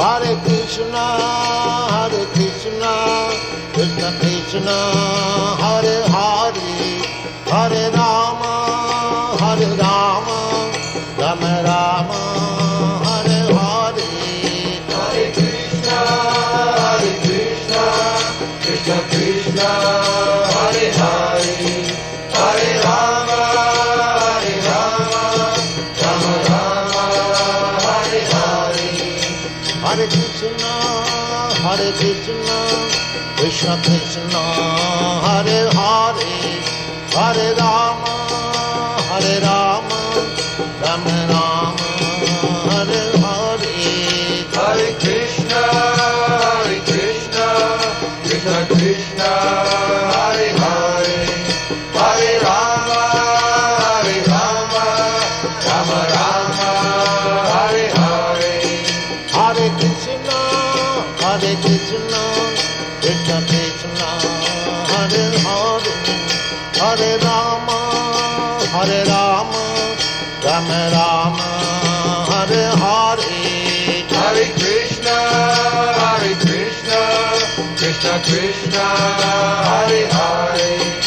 Hare Krishna, Krishna Krishna, Hare Hare, Hare Rama, Rama Rama, Hare Hare. Hare Krishna, Krishna Krishna, Hare Hare, Hare Rama, Rama Rama, Hare Hare. Hare Krishna, Krishna Krishna, Hare Hare, Hare Rama, Rama Rama, Hare Hare. Hare Krishna, Krishna Krishna, Hare Hare, Hare Rama, Rama Rama, Hare Hare. Hare Krishna, Krishna Krishna, Hare Hare, Hare Rama, Rama Rama, Hare Hare. Hare Krishna, Krishna Krishna, Hare Hare.